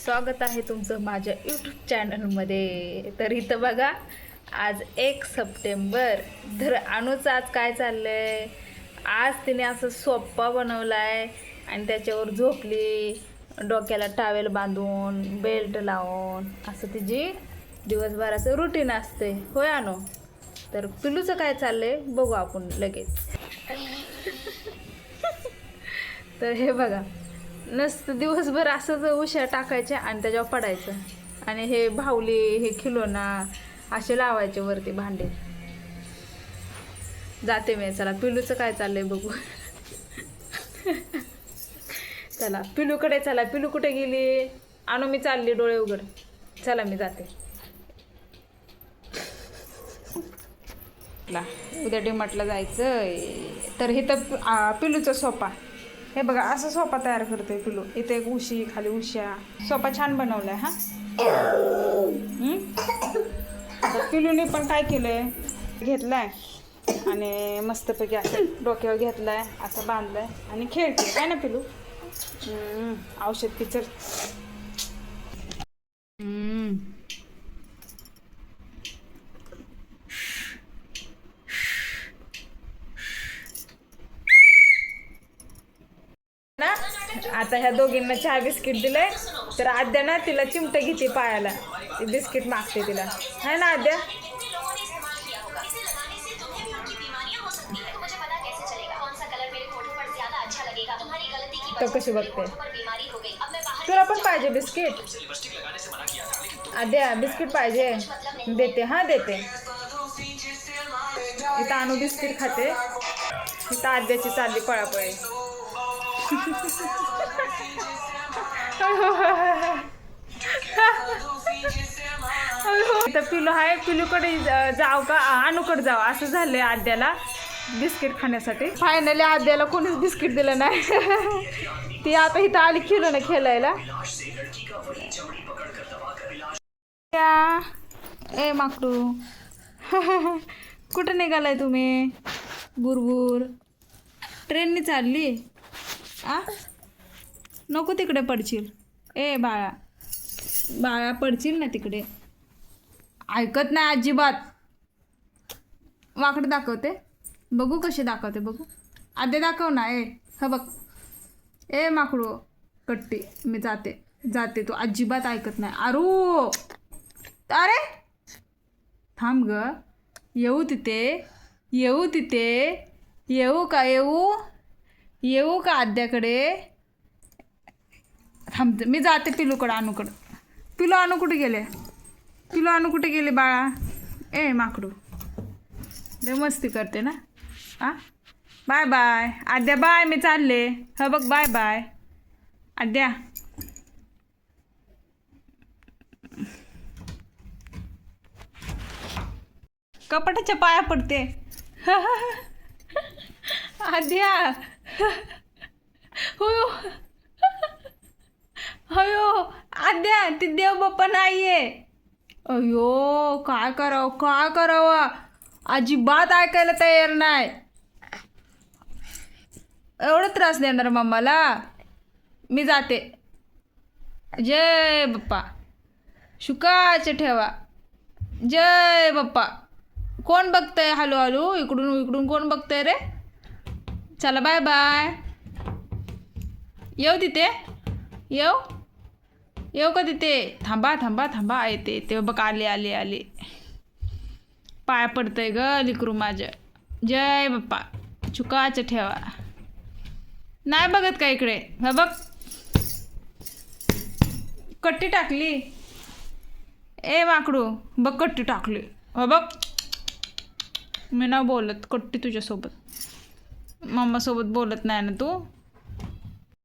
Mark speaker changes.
Speaker 1: स्वागत आहे तुमचं माझ्या यूट्यूब चॅनलमध्ये. तर इथं बघा, आज 1 सप्टेंबर. तर अनुचं आज काय चाललंय, आज तिने असं सोप्पा बनवला आहे आणि त्याच्यावर झोपली, डोक्याला टावेल बांधून बेल्ट लावून. असं तिची दिवसभराचं रुटीन असते. होय अनु? तर पिलूचं काय चाललंय बघू आपण लगेच. तर हे बघा, नसतं दिवसभर असंच उश्या टाकायच्या आणि त्याच्यावर पडायचं आणि हे भावली हे खिलोना असे लावायचे वरती भांडे. जाते मी. चला पिलूचं काय चाललंय बघू. चला पिलूकडे चला. पिलू कुठे गेली? आणू मी चालली, डोळे उघड. चला मी जाते. उद्या डीमार्टला जायचं. तर हे तर पिलूचा सोफा. हे बघा, असं सोफा तयार करतोय पिलू. इथे एक उशी, खाली उश्या. सोफा छान बनवलाय हा. आता पिलूने पण काय केलंय, घेतलाय आणि मस्तपैकी असं डोक्यावर घेतलाय, असं बांधलंय आणि खेळते काय ना पिलू. औषध पिचर. आता ह्या दोघींना चहा बिस्किट दिलंय. तर आद्या ना तिला चिमट घेते पायाला, ती बिस्किट मागते तिला. है ना आद्या? तर कशी बघते, तुला पण पाहिजे बिस्किट? आद्या बिस्किट पाहिजे? देते. हा देते. इथं आणू बिस्किट खाते, इथं आद्याची चालली पळापळी. इथं पिलू आहे, पिलूकडे जाऊ का अनुकडे जाऊ असं झालंय आद्याला बिस्किट खाण्यासाठी. फायनली आद्याला कोणीच बिस्किट दिलं नाही. ती आता इथं आली खिलोना खेळायला. ए माकडू, कुठं निघालाय तुम्ही? बुरबुर ट्रेनने चालली. नको तिकडे पडशील. ए बाळा, बाळा पडशील ना तिकडे. ऐकत नाही अजिबात. वाकडे दाखवते बघू, कसे दाखवते बघू. आधे दाखव ना. हा बघ. ए माकडू कट्टी, मी जाते जाते. तू अजिबात ऐकत नाही. अरे थांब ग. येऊ तिथे, येऊ तिथे, येऊ का? येऊ का आद्याकडे? थांबते मी, जाते पिलूकडं अनुकडं. पिलू अनु कुठे गेले? पिलू अनु कुठे गेले बाळा? ए माकडू लय मस्ती करते ना. बाय बाय आद्या, बाय. मी चालले. हा बघ, बाय बाय आद्या. कपाटाच्या पाया पडते. आद्या होयो, अयो आद्या, ती देव बाप्पा नाहीये. अयो काय करावं, काय करावं. अजिबात ऐकायला तयार नाही. एवढं त्रास देणार मम्माला. मी जाते. जय बाप्पा, शुकाचे ठेवा. जय बाप्पा. कोण बघतंय? हॅलो हॅलो, इकडून इकडून कोण बघतंय रे? चला बाय बाय. येऊ तिथे, येऊ का तिथे? थांबा थांबा थांबा. येते ते बघ. आले आले आले. पाया पडतंय ग लिकरू माझं. जय बाप्पा, चुकाचं ठेवा. नाही बघत का इकडे? हा बघ, कट्टी टाकली. ए माकडू बघ, कट्टी टाकली. हा बघ, मी ना बोलत कट्टी तुझ्यासोबत. मम्मासोबत बोलत नाही ना तू.